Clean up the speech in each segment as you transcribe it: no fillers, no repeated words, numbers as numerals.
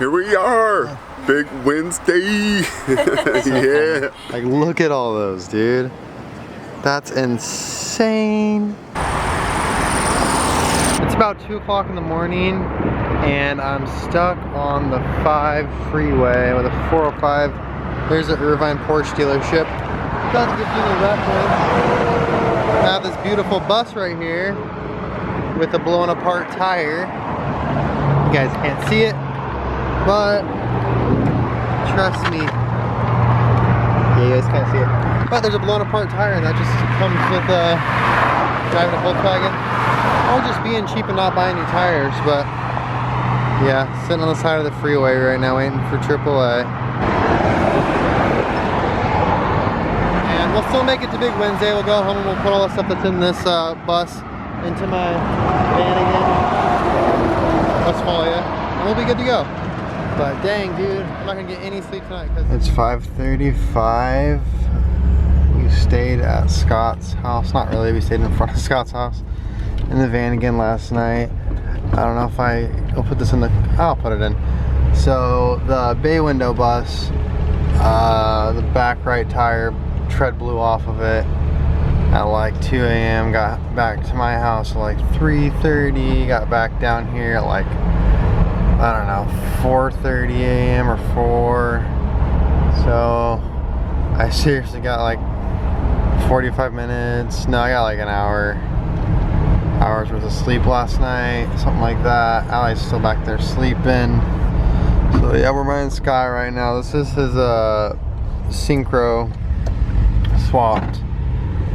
Here we are, Big Wednesday. Yeah. Like, look at all those, dude. That's insane. It's about 2 o'clock in the morning, and I'm stuck on the 5 freeway with a 405. There's the Irvine Porsche dealership. That's to give you a reference. I have this beautiful bus right here with a blown apart tire. You guys can't see it, but trust me. Yeah, you guys can't see it. But there's a blown apart tire, and that just comes with driving a Volkswagen. Or just being cheap and not buying new tires, but yeah, sitting on the side of the freeway right now waiting for AAA. And we'll still make it to Big Wednesday. We'll go home and we'll put all the stuff that's in this bus into my van again. Westphalia. And we'll be good to go. But dang, dude, I'm not gonna get any sleep tonight. It's 5:35. We stayed at Scott's house. Not really, we stayed in front of Scott's house. In the van again last night. I don't know if I'll put this in the, I'll put it in. So the bay window bus, the back right tire tread blew off of it at like 2 a.m. Got back to my house at like 3:30. Got back down here at like, I don't know, 4:30 a.m. or 4. So I seriously got like 45 minutes. No, I got like an hours worth of sleep last night, something like that. Allie's still back there sleeping. So yeah, we're buying Sky right now. This is his Syncro swapped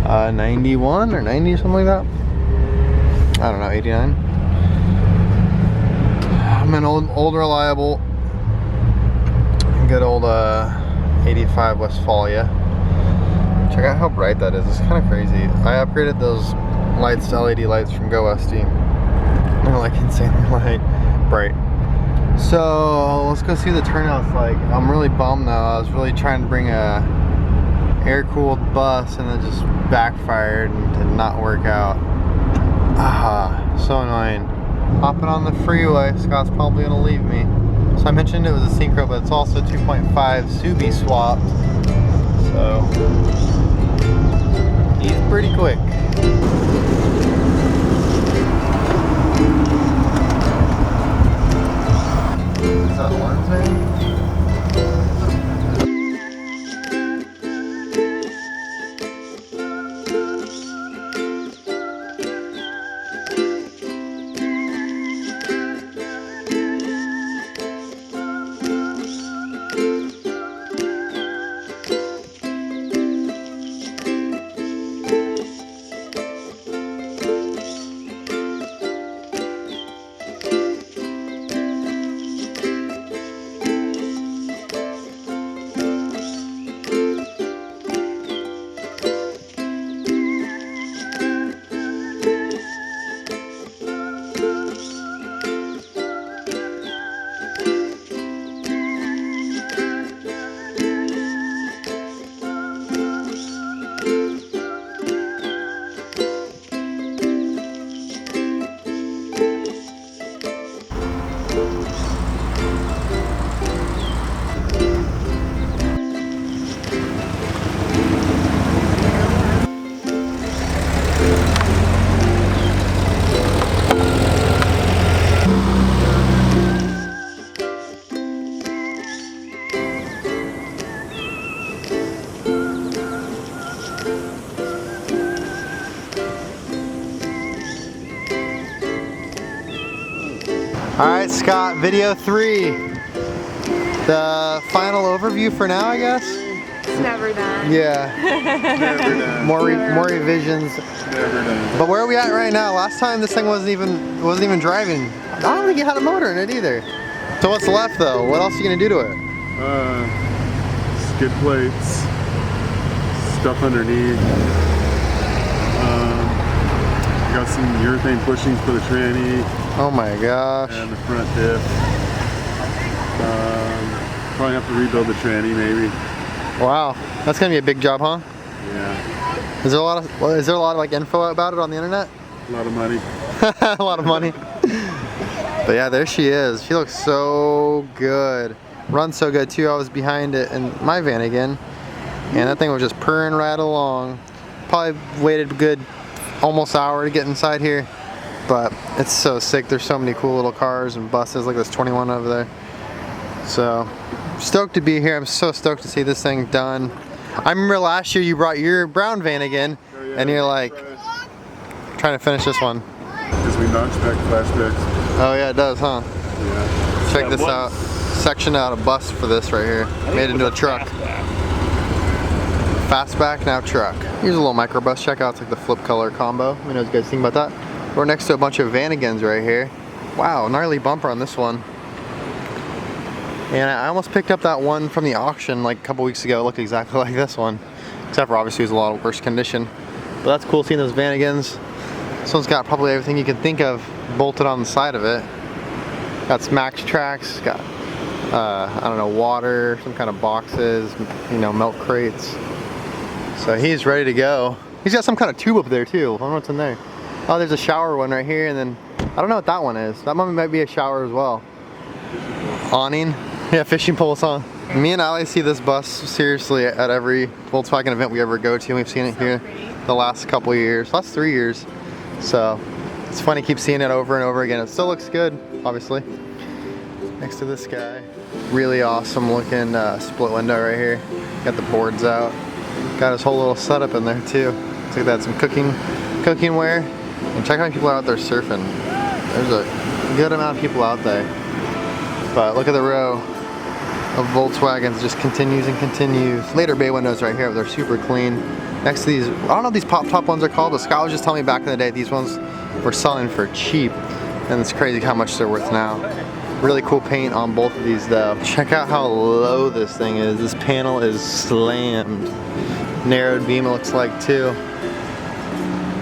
91 or 90 or something like that. I don't know, 89. I'm an old reliable, good old 85 Westphalia. Check out how bright that is. It's kind of crazy. I upgraded those lights to LED lights from GoSD. They're like insanely bright. So let's go see what the turnout's like. I'm really bummed though. I was really trying to bring a air-cooled bus and it just backfired and did not work out. So annoying. Hopping on the freeway. Scott's probably gonna leave me. So I mentioned it was a Syncro, but it's also 2.5 Subi swapped. So he's pretty quick. Is that orange there? Alright, Scott, video 3. The final overview for now, I guess? It's never done. Yeah. Never done. More revisions. Never done. But where are we at right now? Last time this thing wasn't even driving. I don't think it had a motor in it either. So what's left though? What else are you gonna do to it? Skid plates, stuff underneath. Got some urethane bushings for the tranny. Oh my gosh. And the front diff. Probably have to rebuild the tranny maybe. Wow, that's gonna be a big job, huh? Yeah. Is there a lot of like info about it on the internet? A lot of money. A lot of money. But yeah, there she is. She looks so good. Runs so good too. I was behind it in my van again, and that thing was just purring right along. Probably waited a good almost hour to get inside here, but it's so sick. There's so many cool little cars and buses. Like this 21 over there. So stoked to be here. I'm so stoked to see this thing done. I remember last year you brought your brown van again, and you're like trying to finish this one. Because we notch back flashbacks. Oh yeah, it does, huh? Yeah. Check this out. Sectioned out a bus for this right here. Made into a truck. Fastback, now truck. Here's a little microbus. Check out, it's like the flip color combo. Let me know what you guys think about that. We're next to a bunch of Vanagons right here. Wow, gnarly bumper on this one. And I almost picked up that one from the auction like a couple weeks ago. It looked exactly like this one. Except for obviously it was a lot worse condition. But that's cool seeing those Vanagons. This one's got probably everything you can think of bolted on the side of it. Got some max tracks, got I don't know, water, some kind of boxes, you know, milk crates. So he's ready to go. He's got some kind of tube up there too. I don't know what's in there. Oh, there's a shower one right here, and then I don't know what that one is. That one might be a shower as well. Awning. Yeah, fishing poles, huh? Me and Ali see this bus seriously at every Volkswagen event we ever go to. We've seen it here the last couple of years, last 3 years. So it's funny to keep seeing it over and over again. It still looks good, obviously. Next to this guy. Really awesome looking split window right here. Got the boards out. Got his whole little setup in there too. Looks like that's some cooking wear. And check how many people are out there surfing. There's a good amount of people out there. But look at the row of Volkswagens, just continues and continues. Later bay windows right here, they're super clean. Next to these, I don't know what these pop top ones are called, but Scott was just telling me back in the day these ones were selling for cheap. And it's crazy how much they're worth now. Really cool paint on both of these though. Check out how low this thing is. This panel is slammed. Narrowed beam it looks like too.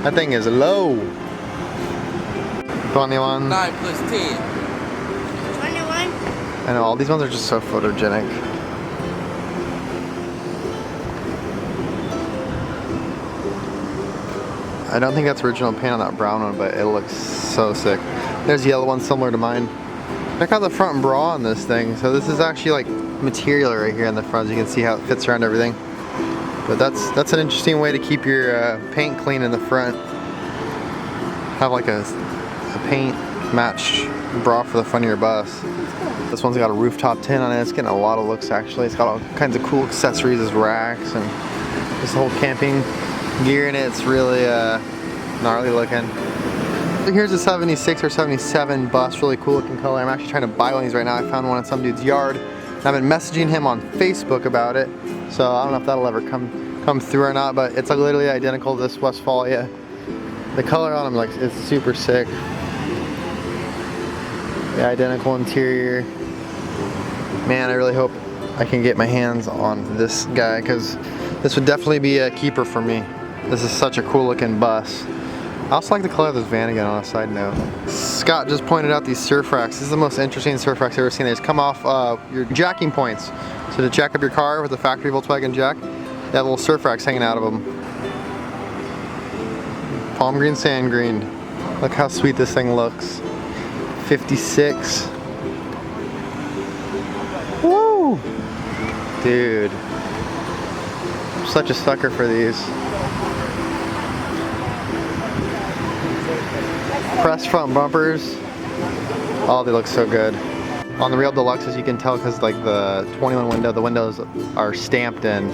That thing is low. 21. 9 plus 10. 21. I know, all these ones are just so photogenic. I don't think that's original paint on that brown one, but it looks so sick. There's a yellow one similar to mine. Check out the front bra on this thing. So this is actually like material right here in the front. As you can see how it fits around everything. But that's an interesting way to keep your paint clean in the front. Have like a paint matched bra for the front of your bus. This one's got a rooftop tint on it. It's getting a lot of looks actually. It's got all kinds of cool accessories as racks and this whole camping gear in it. It's really gnarly looking. Here's a 76 or 77 bus, really cool looking color. I'm actually trying to buy one of these right now. I found one in some dude's yard. And I've been messaging him on Facebook about it. So I don't know if that'll ever come through or not, but it's like literally identical to this Westfalia. The color on them, like, it's super sick. The identical interior. Man, I really hope I can get my hands on this guy because this would definitely be a keeper for me. This is such a cool looking bus. I also like the color of this van again on a side note. Scott just pointed out these surf racks. This is the most interesting surf racks I've ever seen. They just come off your jacking points. So to jack up your car with a factory Volkswagen jack, they have little surf racks hanging out of them. Palm green, sand green. Look how sweet this thing looks. 56. Woo! Dude. I'm such a sucker for these. Pressed front bumpers. Oh, they look so good. On the real Deluxes, you can tell because like the 21 window, the windows are stamped in,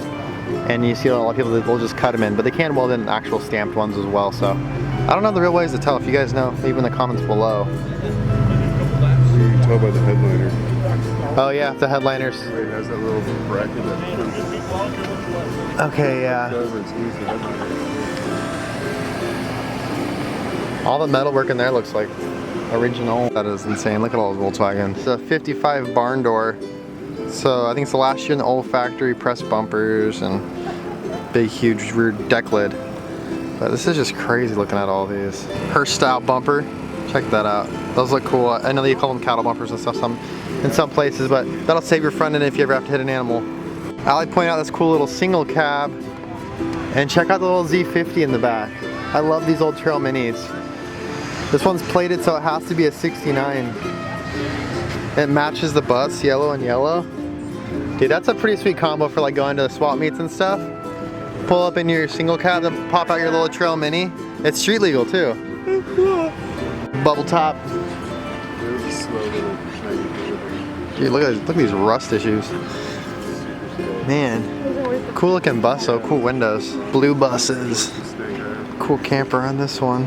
and you see a lot of people that will just cut them in, but they can weld in actual stamped ones as well. So I don't know the real ways to tell. If you guys know, leave in the comments below. You can tell by the headliner. Oh yeah, the headliners. It has that little bracket that Okay, yeah. over and squeeze the headliner. All the metalwork in there looks like original. That is insane. Look at all those Volkswagens. It's a 55 barn door. So I think it's the last year in the old factory, pressed bumpers and big huge rear deck lid. But this is just crazy looking at all these. Hearst style bumper. Check that out. Those look cool. I know they call them cattle bumpers and stuff in some places, but that'll save your front end if you ever have to hit an animal. Ali pointed out this cool little single cab. And check out the little Z50 in the back. I love these old trail minis. This one's plated, so it has to be a 69. It matches the bus, yellow and yellow. Dude, that's a pretty sweet combo for like going to swap meets and stuff. Pull up in your single cab and pop out your little Trail Mini. It's street legal too. Bubble top. Very slow little shiny. Dude, look at these rust issues. Man, cool looking bus though, cool windows. Blue buses. Cool camper on this one.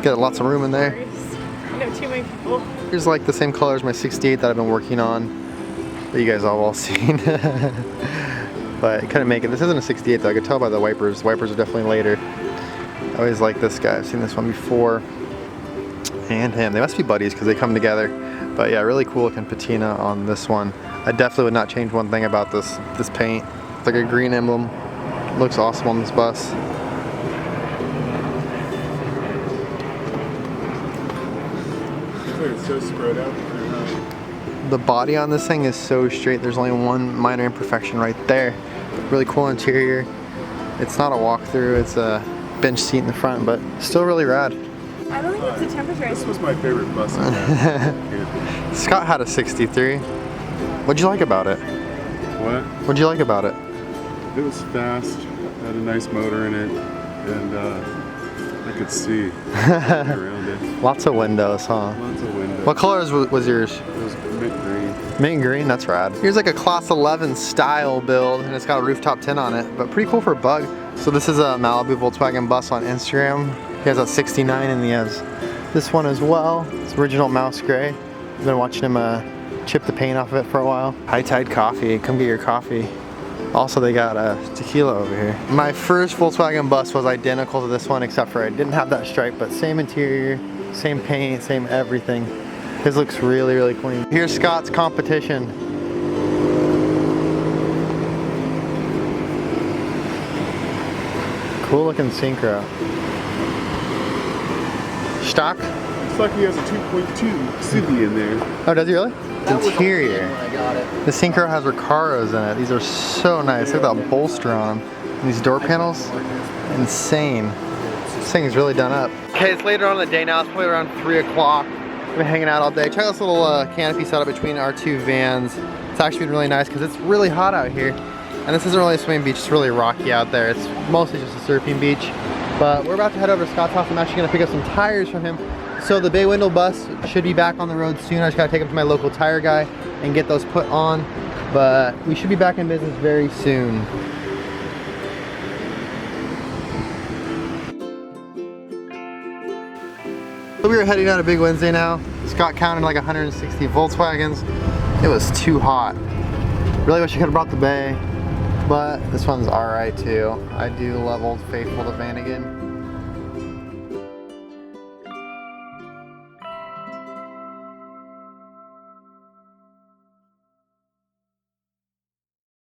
Got lots of room in there. I know too many people. Here's like the same color as my 68 that I've been working on, that you guys have all seen. But I couldn't make it. This isn't a 68 though, I could tell by the wipers. The wipers are definitely later. I always like this guy, I've seen this one before. And him, they must be buddies because they come together. But yeah, really cool looking patina on this one. I definitely would not change one thing about this paint. It's like a green emblem. Looks awesome on this bus. It's so spread out. The body on this thing is so straight. There's only one minor imperfection right there. Really cool interior. It's not a walkthrough, it's a bench seat in the front, but still really rad. I don't think it's the temperature. This was my favorite bus I had. Scott had a 63. What'd you like about it? What? What'd you like about it? It was fast, had a nice motor in it, and I could see around it. Lots of windows, huh? Lots of windows. What colors was yours? It was mint green. Mint and green, that's rad. Here's like a Class 11 style build, and it's got a rooftop tint on it, but pretty cool for a bug. So this is a Malibu Volkswagen bus on Instagram. He has a 69 and he has this one as well. It's original mouse gray. I've been watching him chip the paint off of it for a while. High Tide Coffee, come get your coffee. Also, they got tequila over here. My first Volkswagen bus was identical to this one, except for it didn't have that stripe, but same interior, same paint, same everything. His looks really, really clean. Here's Scott's competition. Cool looking Syncro. Stock? It's like he has a 2.2 Civi in there. Oh, does he really? Interior. The Syncro has Recaros in it. These are so nice. Look at that bolster on them. And these door panels, insane. This thing is really done up. Okay, it's later on in the day now. It's probably around 3 o'clock. We've been hanging out all day. Check out this little canopy setup between our two vans. It's actually been really nice because it's really hot out here. And this isn't really a swimming beach, it's really rocky out there. It's mostly just a surfing beach. But we're about to head over to Scott's house. I'm actually gonna pick up some tires from him. So the bay window bus should be back on the road soon. I just gotta take him to my local tire guy and get those put on. But we should be back in business very soon. So we were heading out of Big Wednesday now. Scott counted like 160 Volkswagens. It was too hot. Really wish I could have brought the bay, but this one's all right too. I do love Old Faithful to Vanagon.